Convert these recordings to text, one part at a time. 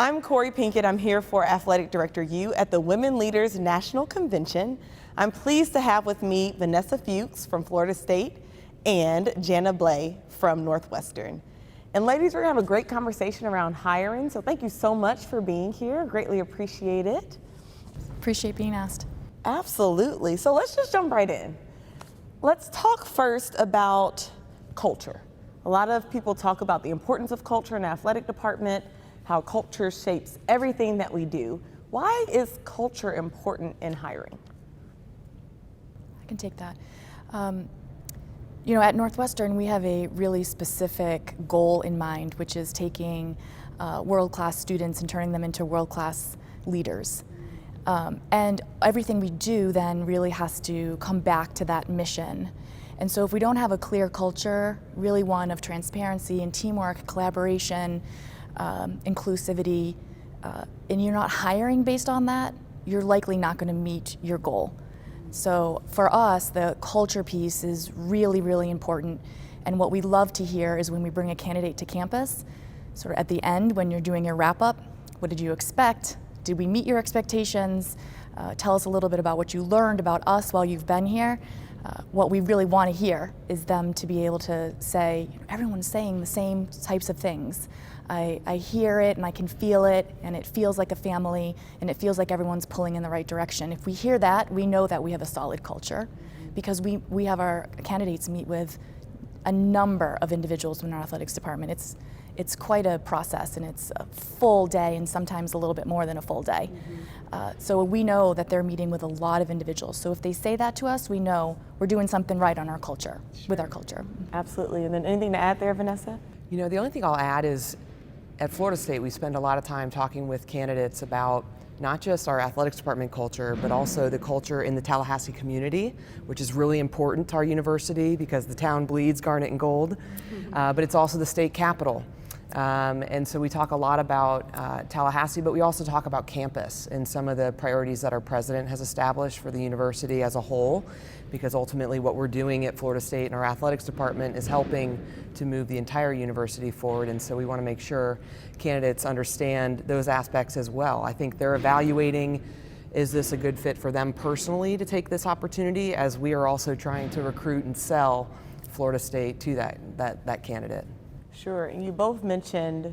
I'm Cori Pinkett. I'm here for Athletic Director U at the Women Leaders National Convention. I'm pleased to have with me Vanessa Fuchs from Florida State and Janna Blais from Northwestern. And ladies, we're going to have a great conversation around hiring, so thank you so much for being here. Greatly appreciate it. Appreciate being asked. Absolutely. So let's just jump right in. Let's talk first about culture. A lot of people talk about the importance of culture in the athletic department, how culture shapes everything that we do. Why is culture important in hiring? I can take that. You know, at Northwestern, we have a really specific goal in mind, which is taking world-class students and turning them into world-class leaders. And everything we do then really has to come back to that mission. And so if we don't have a clear culture, really one of transparency and teamwork, collaboration, inclusivity, and you're not hiring based on that, you're likely not going to meet your goal. So for us, the culture piece is really, really important. And what we love to hear is when we bring a candidate to campus, sort of at the end when you're doing your wrap-up, what did you expect? Did we meet your expectations? Tell us a little bit about what you learned about us while you've been here. What we really want to hear is them to be able to say, everyone's saying the same types of things. I hear it and I can feel it, and it feels like a family, and it feels like everyone's pulling in the right direction. If we hear that, we know that we have a solid culture, because we have our candidates meet with a number of individuals in our athletics department. It's quite a process, and it's a full day, and sometimes a little bit more than a full day. So we know that they're meeting with a lot of individuals. So if they say that to us, we know we're doing something right on our culture, with our culture. Absolutely. And then anything to add there, Vanessa? You know, the only thing I'll add is at Florida State, we spend a lot of time talking with candidates about not just our athletics department culture, but also the culture in the Tallahassee community, which is really important to our university because the town bleeds garnet and gold, but it's also the state capital. And so we talk a lot about Tallahassee, but we also talk about campus and some of the priorities that our president has established for the university as a whole, because ultimately what we're doing at Florida State in our athletics department is helping to move the entire university forward. And so we want to make sure candidates understand those aspects as well. I think they're evaluating, is this a good fit for them personally to take this opportunity, as we are also trying to recruit and sell Florida State to that candidate. Sure, and you both mentioned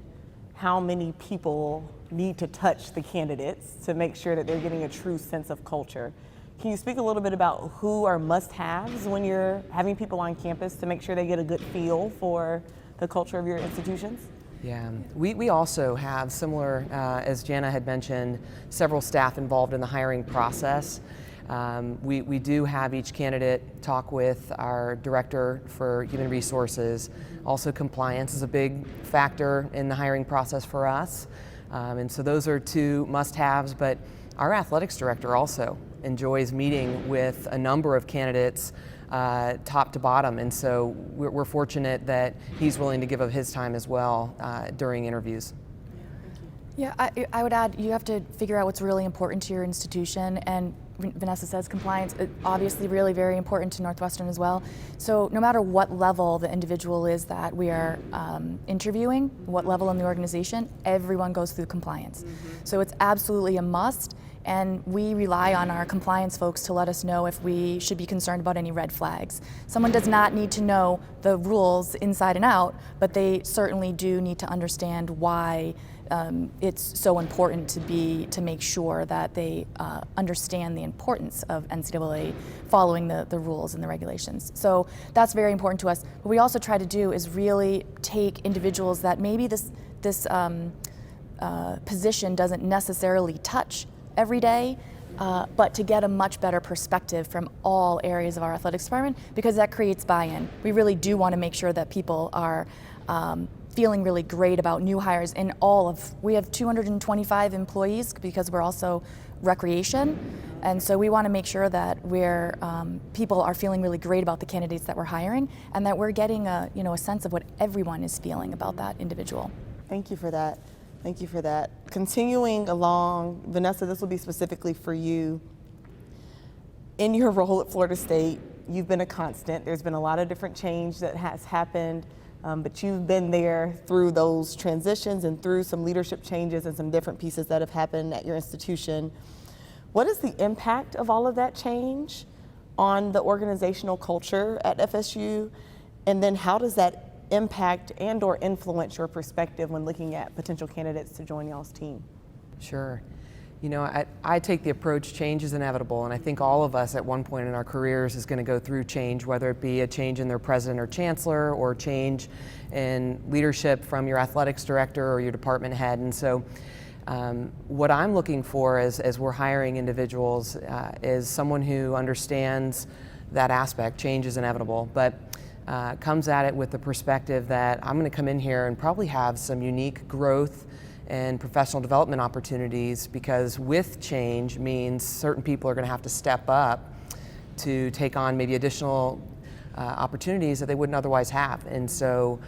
how many people need to touch the candidates to make sure that they're getting a true sense of culture. Can you speak a little bit about who are must-haves when you're having people on campus to make sure they get a good feel for the culture of your institutions? Yeah, we also have similar, as Janna had mentioned, several staff involved in the hiring process. We do have each candidate talk with our director for human resources. Also, compliance is a big factor in the hiring process for us. And so those are two must-haves, but our athletics director also enjoys meeting with a number of candidates top to bottom. And so we're fortunate that he's willing to give of his time as well during interviews. Yeah, I would add, you have to figure out what's really important to your institution, and Vanessa says compliance, obviously really very important to Northwestern as well. So no matter what level the individual is that we are interviewing, what level in the organization, everyone goes through compliance. So it's absolutely a must, and we rely on our compliance folks to let us know if we should be concerned about any red flags. Someone does not need to know the rules inside and out, but they certainly do need to understand why it's so important to make sure that they understand the importance of NCAA following the rules and the regulations. So that's very important to us. What we also try to do is really take individuals that maybe this position doesn't necessarily touch every day, but to get a much better perspective from all areas of our athletics department, because that creates buy-in. We really do want to make sure that people are feeling really great about new hires in we have 225 employees because we're also recreation, and so we want to make sure that people are feeling really great about the candidates that we're hiring, and that we're getting a sense of what everyone is feeling about that individual. Thank you for that. Thank you for that. Continuing along, Vanessa, this will be specifically for you. In your role at Florida State, you've been a constant. There's been a lot of different change that has happened but you've been there through those transitions and through some leadership changes and some different pieces that have happened at your institution. What is the impact of all of that change on the organizational culture at FSU? And then how does that impact and or influence your perspective when looking at potential candidates to join y'all's team? Sure. You know, I take the approach change is inevitable, and I think all of us at one point in our careers is going to go through change, whether it be a change in their president or chancellor or change in leadership from your athletics director or your department head. And so what I'm looking for as we're hiring individuals is someone who understands that aspect, change is inevitable, but comes at it with the perspective that I'm going to come in here and probably have some unique growth and professional development opportunities, because with change means certain people are going to have to step up to take on maybe additional opportunities that they wouldn't otherwise have. And so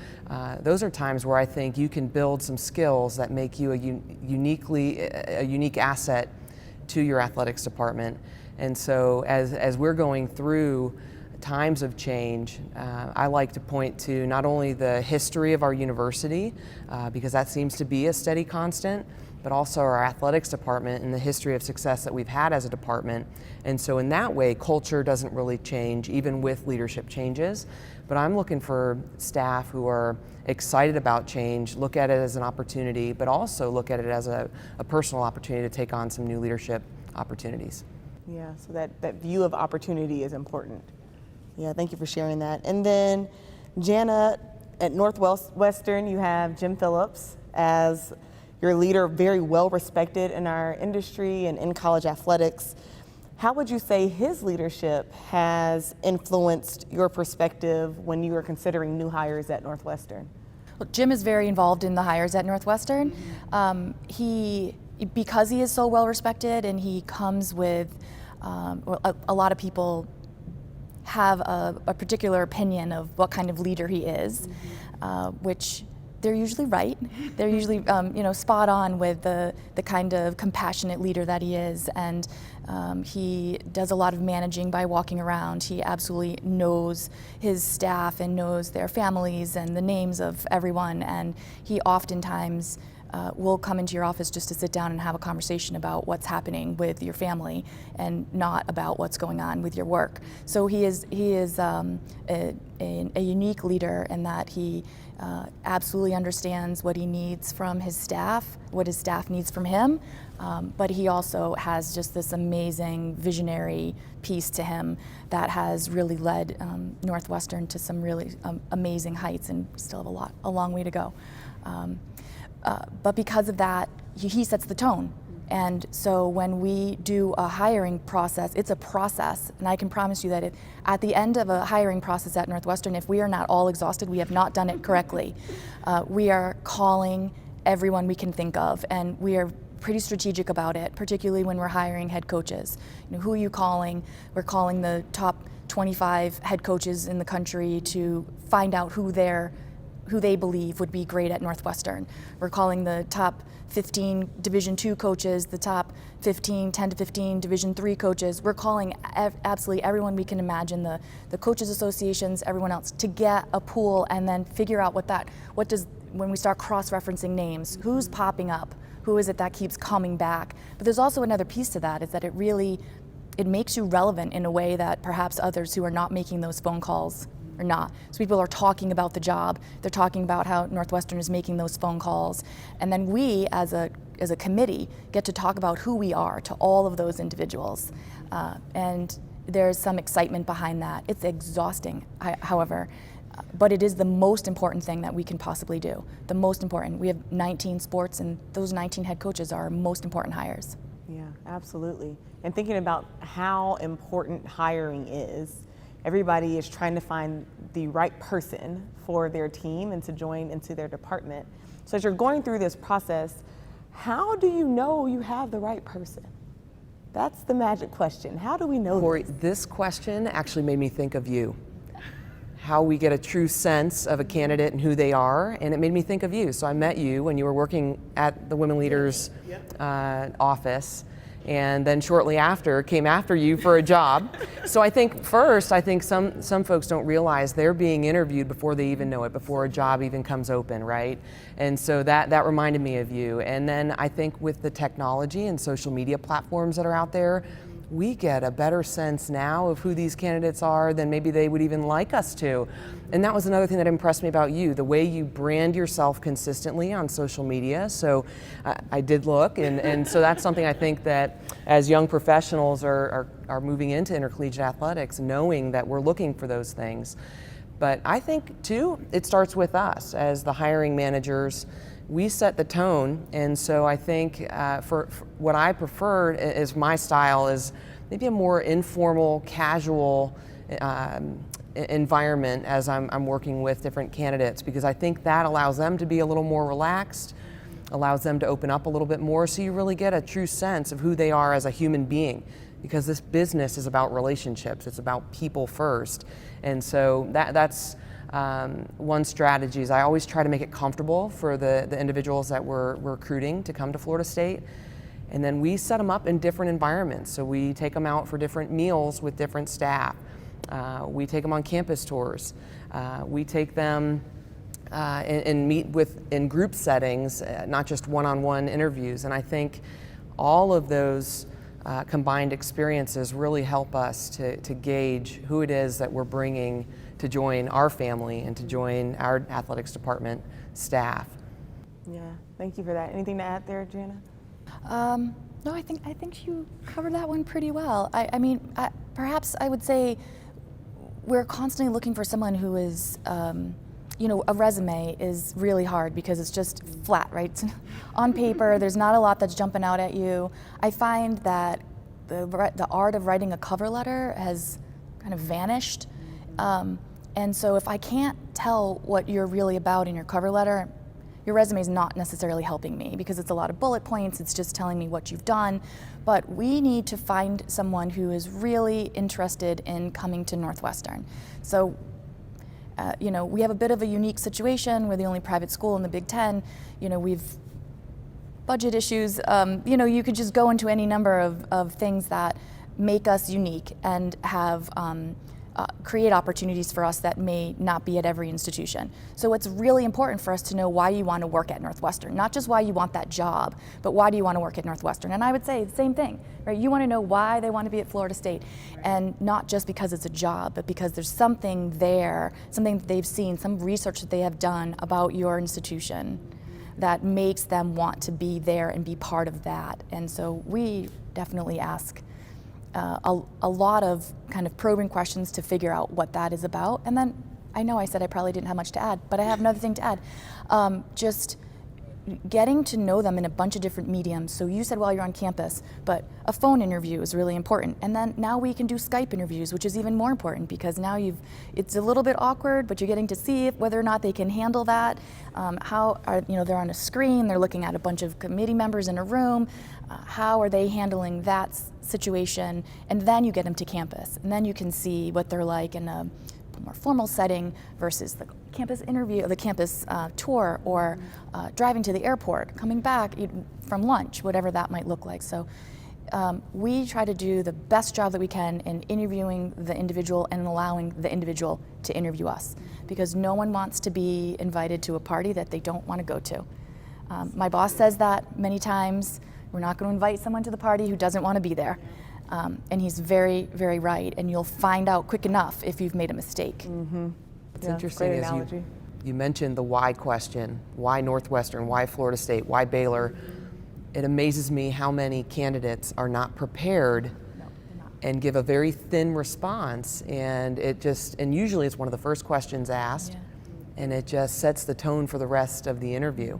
those are times where I think you can build some skills that make you a unique asset to your athletics department. And so as we're going through times of change, I like to point to not only the history of our university, because that seems to be a steady constant, but also our athletics department and the history of success that we've had as a department. And so in that way, culture doesn't really change, even with leadership changes. But I'm looking for staff who are excited about change, look at it as an opportunity, but also look at it as a personal opportunity to take on some new leadership opportunities. Yeah, so that view of opportunity is important. Yeah, thank you for sharing that. And then, Janna, at Northwestern, you have Jim Phillips as your leader, very well respected in our industry and in college athletics. How would you say his leadership has influenced your perspective when you were considering new hires at Northwestern? Well, Jim is very involved in the hires at Northwestern. Because he is so well respected and he comes with a lot of people have a particular opinion of what kind of leader he is, which they're usually right. They're usually spot on with the kind of compassionate leader that he is, and he does a lot of managing by walking around. He absolutely knows his staff and knows their families and the names of everyone, and he oftentimes will come into your office just to sit down and have a conversation about what's happening with your family and not about what's going on with your work. So he is a unique leader in that he absolutely understands what he needs from his staff, what his staff needs from him, but he also has just this amazing visionary piece to him that has really led Northwestern to some really amazing heights, and we still have a long way to go. But because of that, he sets the tone. And so when we do a hiring process, it's a process. And I can promise you that if at the end of a hiring process at Northwestern, if we are not all exhausted, we have not done it correctly. We are calling everyone we can think of, and we are pretty strategic about it, particularly when we're hiring head coaches. Who are you calling? We're calling the top 25 head coaches in the country to find out who they believe would be great at Northwestern. We're calling the top 15 Division II coaches, the top 10 to 15 Division III coaches. We're calling absolutely everyone we can imagine, the coaches associations, everyone else, to get a pool and then figure out when we start cross-referencing names, who's popping up, who is it that keeps coming back. But there's also another piece to that, is that it makes you relevant in a way that perhaps others who are not making those phone calls or not. So people are talking about the job, they're talking about how Northwestern is making those phone calls, and then we as a committee get to talk about who we are to all of those individuals. And there's some excitement behind that. It's exhausting, however, but it is the most important thing that we can possibly do. The most important. We have 19 sports, and those 19 head coaches are our most important hires. Yeah, absolutely. And thinking about how important hiring is, everybody is trying to find the right person for their team and to join into their department. So as you're going through this process, how do you know you have the right person? That's the magic question. How do we know Cori, this question actually made me think of you. How we get a true sense of a candidate and who they are, and it made me think of you. So I met you when you were working at the Women Leaders office, and then shortly after came after you for a job. So I think first, some folks don't realize they're being interviewed before they even know it, before a job even comes open, right? And so that reminded me of you. And then I think with the technology and social media platforms that are out there, we get a better sense now of who these candidates are than maybe they would even like us to. And that was another thing that impressed me about you, the way you brand yourself consistently on social media. So I did look, and so that's something I think that as young professionals are moving into intercollegiate athletics, knowing that we're looking for those things. But I think too, it starts with us as the hiring managers. We set the tone, and so I think for what I prefer is my style is maybe a more informal, casual environment as I'm working with different candidates, because I think that allows them to be a little more relaxed, allows them to open up a little bit more, so you really get a true sense of who they are as a human being, because this business is about relationships, it's about people first. And so that's one strategy is I always try to make it comfortable for the individuals that we're recruiting to come to Florida State. And then we set them up in different environments. So we take them out for different meals with different staff. We take them on campus tours. We take them and meet in group settings, not just one-on-one interviews. And I think all of those combined experiences really help us to gauge who it is that we're bringing to join our family and to join our athletics department staff. Yeah, thank you for that. Anything to add there, Janna? No, I think you covered that one pretty well. I mean, perhaps I would say we're constantly looking for someone who is, a resume is really hard because it's just flat, right? It's on paper, there's not a lot that's jumping out at you. I find that the art of writing a cover letter has kind of vanished. And so if I can't tell what you're really about in your cover letter, your resume is not necessarily helping me because it's a lot of bullet points, it's just telling me what you've done. But we need to find someone who is really interested in coming to Northwestern. So, we have a bit of a unique situation. We're the only private school in the Big Ten. We've budget issues. You could just go into any number of things that make us unique and have create opportunities for us that may not be at every institution. So it's really important for us to know why you want to work at Northwestern, not just why you want that job, but why do you want to work at Northwestern? And I would say the same thing, right? You want to know why they want to be at Florida State, and not just because it's a job, but because there's something there, something that they've seen, some research that they have done about your institution that makes them want to be there and be part of that. And so we definitely ask a lot of kind of probing questions to figure out what that is about. And then I know I said I probably didn't have much to add, but I have another thing to add. Just getting to know them in a bunch of different mediums. So you said while you're on campus, but a phone interview is really important. And then now we can do Skype interviews, which is even more important because now it's a little bit awkward, but you're getting to see whether or not they can handle that. They're on a screen, they're looking at a bunch of committee members in a room. How are they handling that situation? And then you get them to campus, and then you can see what they're like in a more formal setting versus the campus interview, the campus tour, or driving to the airport, coming back from lunch, whatever that might look like. So we try to do the best job that we can in interviewing the individual and allowing the individual to interview us, because no one wants to be invited to a party that they don't want to go to. My boss says that many times. We're not going to invite someone to the party who doesn't want to be there. And he's very, very right. And you'll find out quick enough if you've made a mistake. Mm-hmm. It's interesting as you mentioned the why question. Why Northwestern? Why Florida State? Why Baylor? It amazes me how many candidates are not prepared and give a very thin response. And usually it's one of the first questions asked. Yeah. And it just sets the tone for the rest of the interview.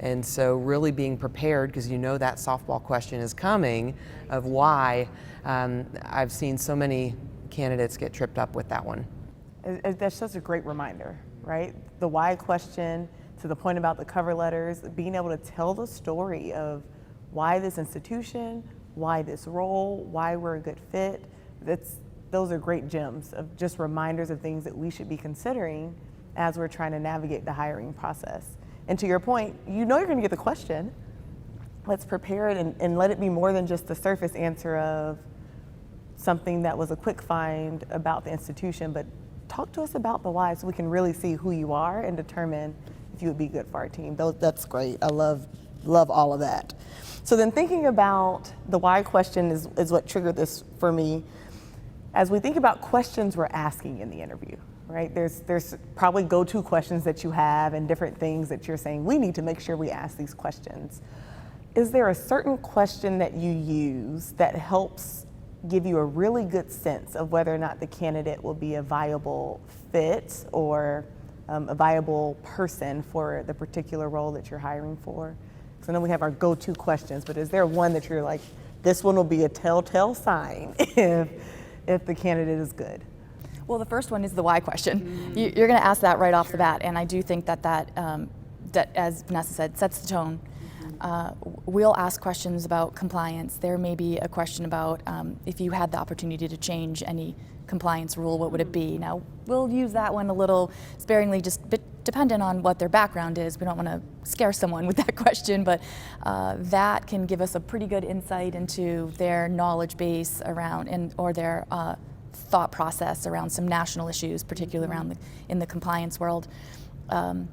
And so really being prepared, because that softball question is coming, of why. I've seen so many candidates get tripped up with that one. That's such a great reminder, right? The why question, to the point about the cover letters, being able to tell the story of why this institution, why this role, why we're a good fit. Those are great gems of just reminders of things that we should be considering as we're trying to navigate the hiring process. And to your point, you're going to get the question, let's prepare it and let it be more than just the surface answer of something that was a quick find about the institution, but talk to us about the why so we can really see who you are and determine if you would be good for our team. That's great. I love all of that. So then thinking about the why question is what triggered this for me. As we think about questions we're asking in the interview, right? There's probably go-to questions that you have and different things that you're saying, we need to make sure we ask these questions. Is there a certain question that you use that helps give you a really good sense of whether or not the candidate will be a viable fit or a viable person for the particular role that you're hiring for? So I know we have our go-to questions, but is there one that you're like, this one will be a telltale sign if the candidate is good? Well, the first one is the why question. You're going to ask that right off the bat, and I do think that as Vanessa said, sets the tone. We'll ask questions about compliance. There may be a question about if you had the opportunity to change any compliance rule, what would it be? Now, we'll use that one a little sparingly, just dependent on what their background is. We don't want to scare someone with that question, but that can give us a pretty good insight into their knowledge base around or their thought process around some national issues, particularly around in the compliance world. And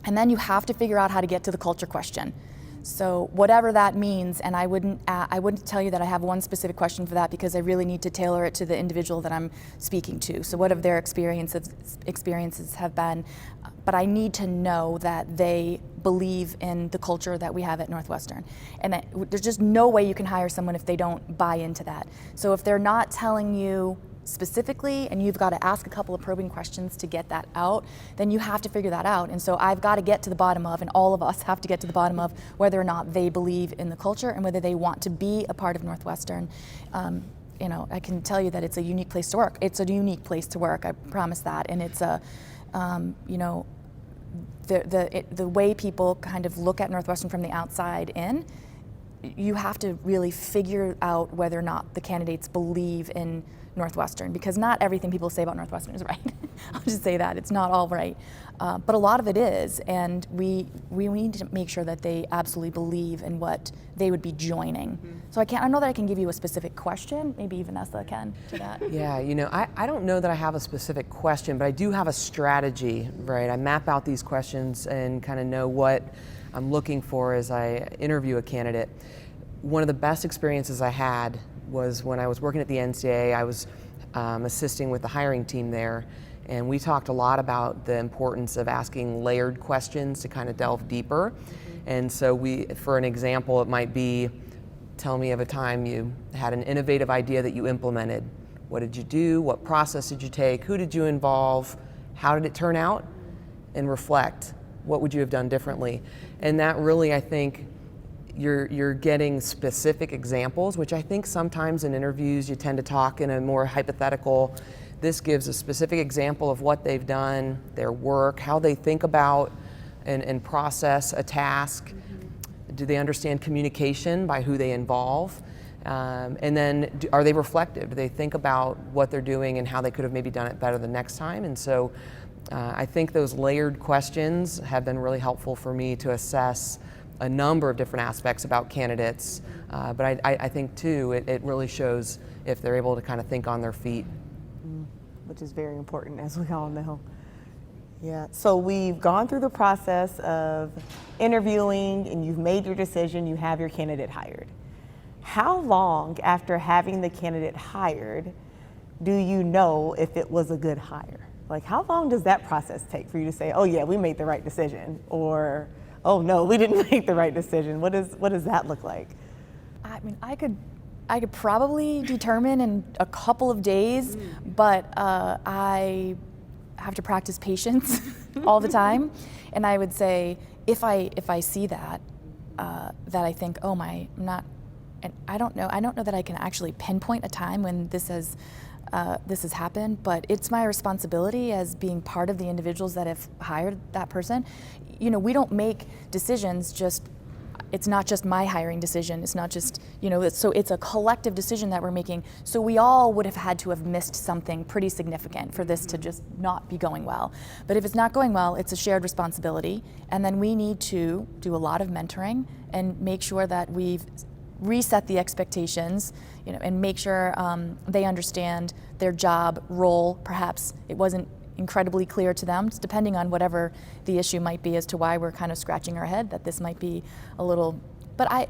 then you have to figure out how to get to the culture question. So whatever that means, and I wouldn't tell you that I have one specific question for that because I really need to tailor it to the individual that I'm speaking to. So what have their experiences have been, but I need to know that they believe in the culture that we have at Northwestern. And that there's just no way you can hire someone if they don't buy into that. So if they're not telling you specifically, and you've got to ask a couple of probing questions to get that out, then you have to figure that out. And so I've got to get to the bottom of, and all of us have to get to the bottom of, whether or not they believe in the culture and whether they want to be a part of Northwestern. I can tell you that it's a unique place to work. It's a unique place to work, I promise that. And it's a, the way people kind of look at Northwestern from the outside in, you have to really figure out whether or not the candidates believe in Northwestern, because not everything people say about Northwestern is right. I'll just say that, it's not all right. But a lot of it is, and we need to make sure that they absolutely believe in what they would be joining. So I don't know that I can give you a specific question, maybe Vanessa can to that. Yeah, I don't know that I have a specific question, but I do have a strategy, right? I map out these questions and kind of know what I'm looking for as I interview a candidate. One of the best experiences I had was when I was working at the NCAA. I was assisting with the hiring team there, and we talked a lot about the importance of asking layered questions to kind of delve deeper. And so for an example, it might be, tell me of a time you had an innovative idea that you implemented. What did you do? What process did you take? Who did you involve? How did it turn out? And reflect. What would you have done differently? And that really, I think, you're getting specific examples, which I think sometimes in interviews you tend to talk in a more hypothetical. This gives a specific example of what they've done, their work, how they think about and process a task. Do they understand communication by who they involve? And then are they reflective? Do they think about what they're doing and how they could have maybe done it better the next time? And so I think those layered questions have been really helpful for me to assess a number of different aspects about candidates, but I think too it really shows if they're able to kind of think on their feet. Which is very important, as we all know. Yeah, so we've gone through the process of interviewing and you've made your decision, you have your candidate hired. How long after having the candidate hired do you know if it was a good hire? Like, how long does that process take for you to say, oh yeah, we made the right decision, or oh no, we didn't make the right decision? What does that look like? I mean, I could probably determine in a couple of days, but I have to practice patience all the time. And I would say, if I see that I think, oh my, I'm not, and I don't know that I can actually pinpoint a time when this has happened, but it's my responsibility as being part of the individuals that have hired that person. We don't make decisions just it's not just my hiring decision. It's not just, so it's a collective decision that we're making. So we all would have had to have missed something pretty significant for this to just not be going well. But if it's not going well, it's a shared responsibility. And then we need to do a lot of mentoring and make sure that we've reset the expectations, and make sure they understand their job role. Perhaps it wasn't incredibly clear to them, depending on whatever the issue might be as to why we're kind of scratching our head that this might be a little, but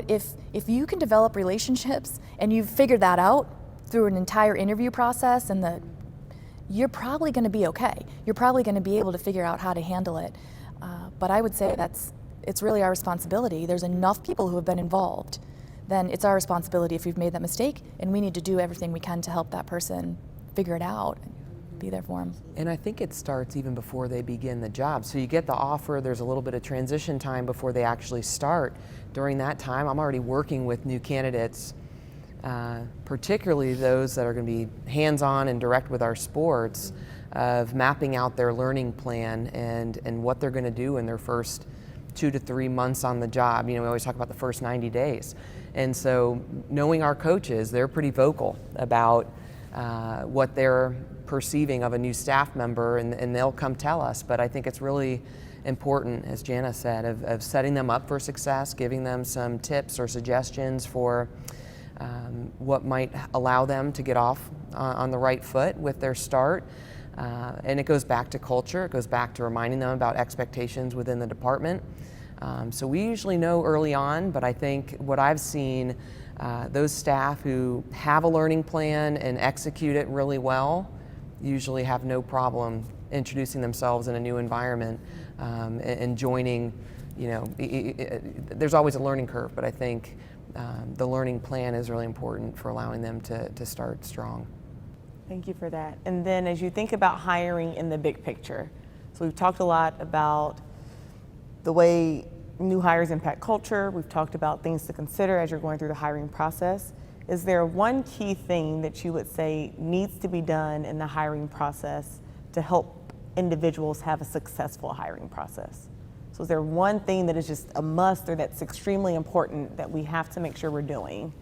if you can develop relationships and you've figured that out through an entire interview process, and you're probably going to be okay. You're probably going to be able to figure out how to handle it. But I would say it's really our responsibility. There's enough people who have been involved. Then it's our responsibility if we've made that mistake, and we need to do everything we can to help that person figure it out. Be there for them. And I think it starts even before they begin the job. So you get the offer, there's a little bit of transition time before they actually start. During that time, I'm already working with new candidates, particularly those that are going to be hands-on and direct with our sports, of mapping out their learning plan and what they're going to do in their first 2 to 3 months on the job. We always talk about the first 90 days. And so knowing our coaches, they're pretty vocal about what they're perceiving of a new staff member, and they'll come tell us. But I think it's really important, as Janna said, of setting them up for success, giving them some tips or suggestions for what might allow them to get off on the right foot with their start. And it goes back to culture. It goes back to reminding them about expectations within the department. So we usually know early on, but I think what I've seen, those staff who have a learning plan and execute it really well usually have no problem introducing themselves in a new environment and joining. There's always a learning curve, but I think the learning plan is really important for allowing them to start strong. Thank you for that. And then as you think about hiring in the big picture, so we've talked a lot about the way new hires impact culture. We've talked about things to consider as you're going through the hiring process. Is there one key thing that you would say needs to be done in the hiring process to help individuals have a successful hiring process? So is there one thing that is just a must or that's extremely important that we have to make sure we're doing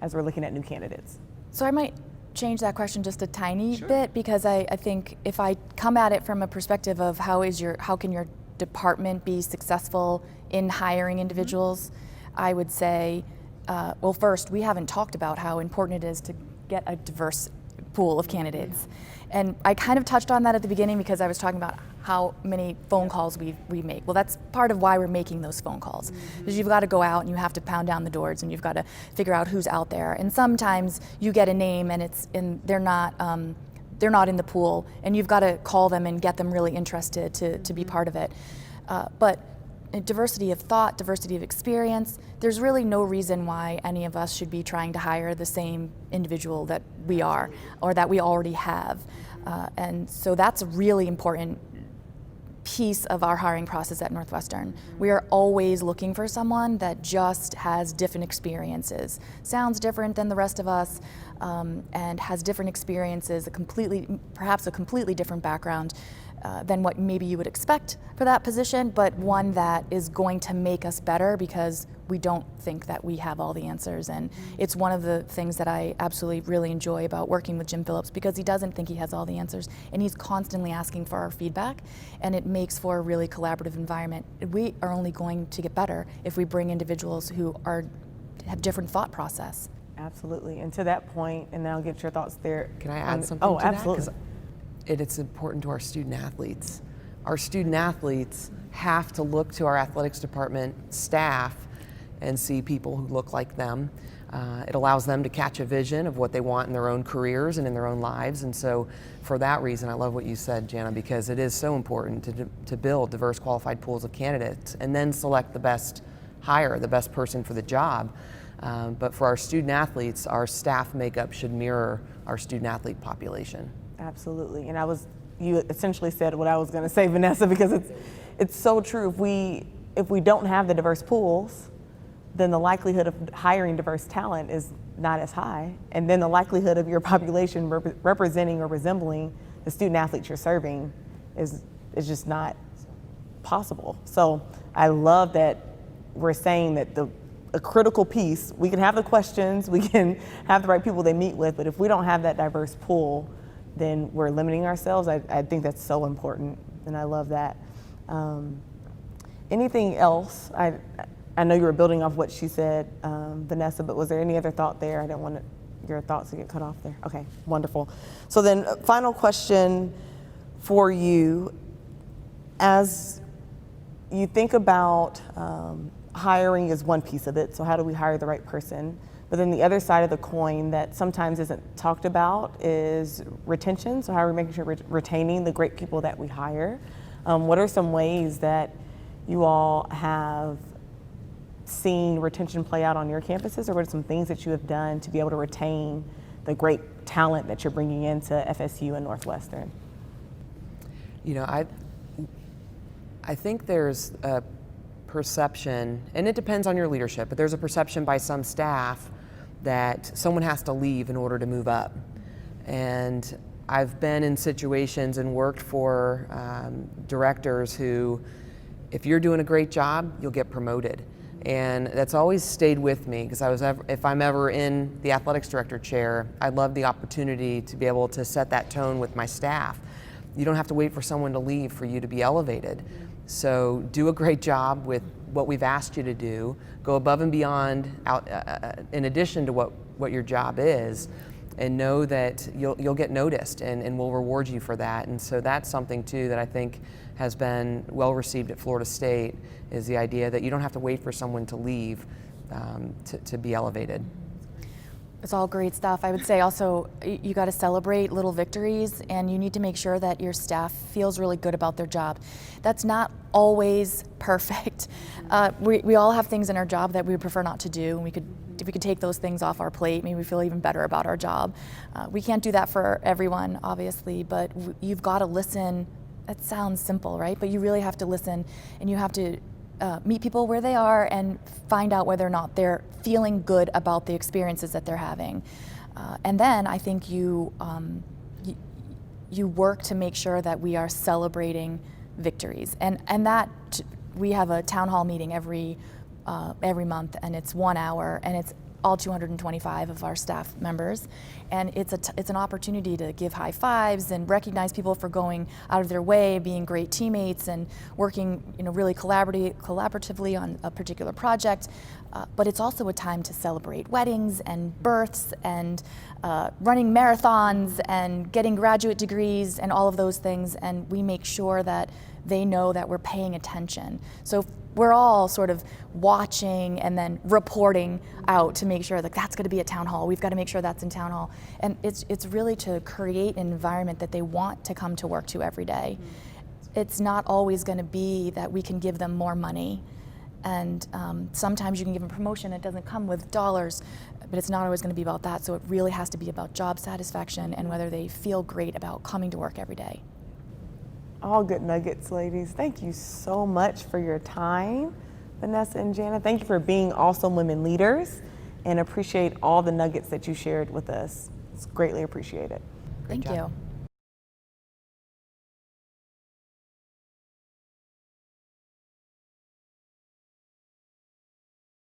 as we're looking at new candidates? So I might change that question just a tiny bit, because I think if I come at it from a perspective of how can your department be successful in hiring individuals, I would say, well, first, we haven't talked about how important it is to get a diverse pool of candidates. And I kind of touched on that at the beginning because I was talking about how many phone calls we make. Well, that's part of why we're making those phone calls. Because you've got to go out and you have to pound down the doors and you've got to figure out who's out there. And sometimes you get a name and they're not in the pool, and you've got to call them and get them really interested to be part of it. But diversity of thought, diversity of experience, there's really no reason why any of us should be trying to hire the same individual that we are or that we already have. And so that's a really important piece of our hiring process at Northwestern. We are always looking for someone that just has different experiences, sounds different than the rest of us, and has different experiences, perhaps a completely different background than what maybe you would expect for that position, but one that is going to make us better because we don't think that we have all the answers. And it's one of the things that I absolutely really enjoy about working with Jim Phillips, because he doesn't think he has all the answers, and he's constantly asking for our feedback, and it makes for a really collaborative environment. We are only going to get better if we bring individuals who have different thought process. Absolutely. And to that point, and I'll get your thoughts there. Can I add something to absolutely. that? It's important to our student athletes. Our student athletes have to look to our athletics department staff and see people who look like them. It allows them to catch a vision of what they want in their own careers and in their own lives. And so for that reason, I love what you said, Janna, because it is so important to build diverse qualified pools of candidates and then select the best hire, the best person for the job. But for our student athletes, our staff makeup should mirror our student athlete population. Absolutely. And you essentially said what I was going to say, Vanessa, because it's so true. If we don't have the diverse pools, then the likelihood of hiring diverse talent is not as high. And then the likelihood of your population representing or resembling the student athletes you're serving is just not possible. So I love that we're saying that a critical piece, we can have the questions, we can have the right people they meet with, but if we don't have that diverse pool, then we're limiting ourselves. I think that's so important, and I love that. Anything else? I know you were building off what she said, Vanessa, but was there any other thought there? I didn't want your thoughts to get cut off there. Okay, wonderful. So then, final question for you. As you think about hiring is one piece of it, so how do we hire the right person? But then the other side of the coin that sometimes isn't talked about is retention. So how are we making sure we're retaining the great people that we hire? What are some ways that you all have seen retention play out on your campuses, or what are some things that you have done to be able to retain the great talent that you're bringing into FSU and Northwestern? You know, I think there's a perception, and it depends on your leadership, but there's a perception by some staff that someone has to leave in order to move up. And I've been in situations and worked for directors who, if you're doing a great job, you'll get promoted. And that's always stayed with me, because if I'm ever in the athletics director chair, I love the opportunity to be able to set that tone with my staff. You don't have to wait for someone to leave for you to be elevated. So do a great job with what we've asked you to do. Go above and beyond, in addition to what your job is, and know that you'll get noticed, and we'll reward you for that. And so that's something too that I think has been well received at Florida State, is the idea that you don't have to wait for someone to leave to be elevated. It's all great stuff. I would say also you got to celebrate little victories, and you need to make sure that your staff feels really good about their job. That's not always perfect. We all have things in our job that we would prefer not to do, and if we could take those things off our plate, maybe we feel even better about our job. We can't do that for everyone, obviously, but you've got to listen. That sounds simple, right? But you really have to listen, and you have to meet people where they are and find out whether or not they're feeling good about the experiences that they're having. And then I think you work to make sure that we are celebrating victories. And that we have a town hall meeting every month, and it's 1 hour, and it's all 225 of our staff members, and it's an opportunity to give high fives and recognize people for going out of their way, being great teammates, and working really collaboratively on a particular project. But it's also a time to celebrate weddings and births and running marathons and getting graduate degrees and all of those things, and we make sure that they know that we're paying attention. So we're all sort of watching and then reporting out to make sure that that's going to be at town hall. We've got to make sure that's in town hall. And it's really to create an environment that they want to come to work to every day. It's not always going to be that we can give them more money. And sometimes you can give them promotion. It doesn't come with dollars, but it's not always going to be about that. So it really has to be about job satisfaction and whether they feel great about coming to work every day. All good nuggets, ladies. Thank you so much for your time, Vanessa and Janna. Thank you for being awesome women leaders, and appreciate all the nuggets that you shared with us. It's greatly appreciated. Thank you.